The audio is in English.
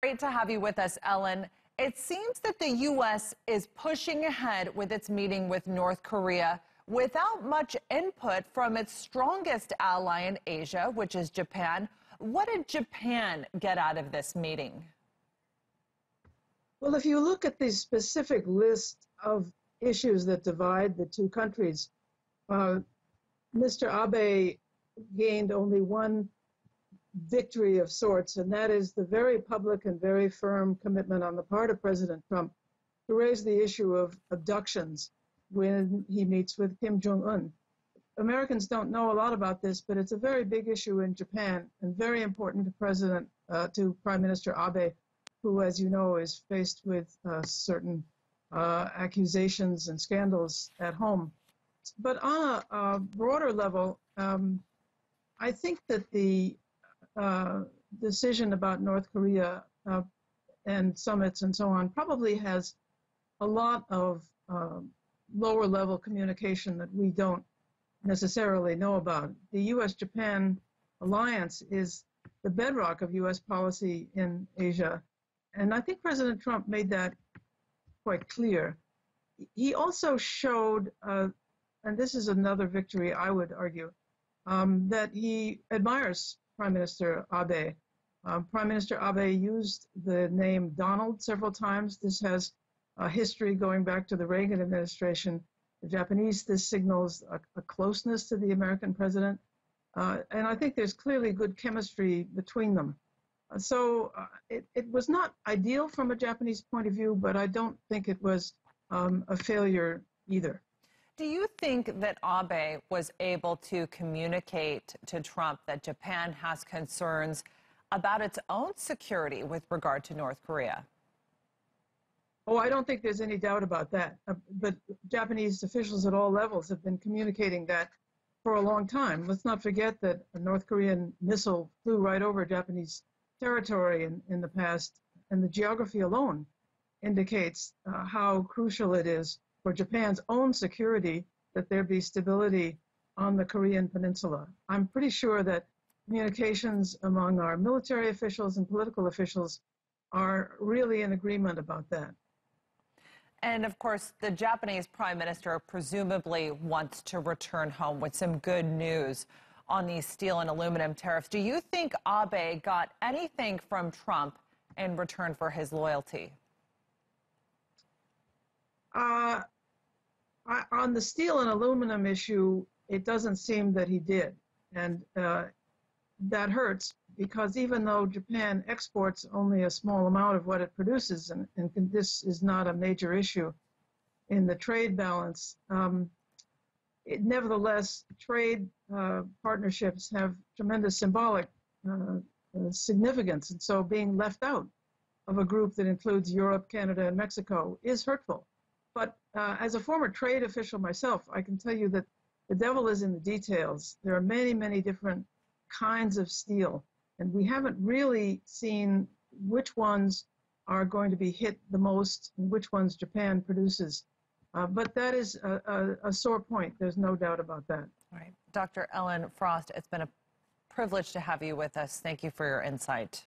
Great to have you with us, Ellen. It seems that the U.S. is pushing ahead with its meeting with North Korea without much input from its strongest ally in Asia, which is Japan. What did Japan get out of this meeting? Well, if you look at the specific list of issues that divide the two countries, Mr. Abe gained only one victory of sorts, and that is the very public and very firm commitment on the part of President Trump to raise the issue of abductions when he meets with Kim Jong-un. Americans don't know a lot about this, but it's a very big issue in Japan and very important to Prime Minister Abe, who, as you know, is faced with certain accusations and scandals at home. But on a broader level, I think that the decision about North Korea and summits and so on probably has a lot of lower level communication that we don't necessarily know about. The U.S.-Japan alliance is the bedrock of U.S. policy in Asia, and I think President Trump made that quite clear. He also showed, and this is another victory I would argue, that he admires Prime Minister Abe. Prime Minister Abe used the name Donald several times. This has a history going back to the Reagan administration. The Japanese, this signals a closeness to the American president. And I think there's clearly good chemistry between them. So it was not ideal from a Japanese point of view, but I don't think it was a failure either. Do you think that Abe was able to communicate to Trump that Japan has concerns about its own security with regard to North Korea? Oh, I don't think there's any doubt about that. But Japanese officials at all levels have been communicating that for a long time. Let's not forget that a North Korean missile flew right over Japanese territory in the past, and the geography alone indicates how crucial it is for Japan's own security that there be stability on the Korean peninsula. I'm pretty sure that communications among our military officials and political officials are really in agreement about that. And of course, the Japanese Prime Minister presumably wants to return home with some good news on these steel and aluminum tariffs. Do you think Abe got anything from Trump in return for his loyalty? On the steel and aluminum issue, it doesn't seem that he did. And that hurts because even though Japan exports only a small amount of what it produces, and this is not a major issue in the trade balance, nevertheless, trade partnerships have tremendous symbolic significance. And so being left out of a group that includes Europe, Canada, and Mexico is hurtful. But as a former trade official myself, I can tell you that the devil is in the details. There are many, many different kinds of steel, and we haven't really seen which ones are going to be hit the most and which ones Japan produces. But that is a sore point. There's no doubt about that. All right. Dr. Ellen Frost, it's been a privilege to have you with us. Thank you for your insight.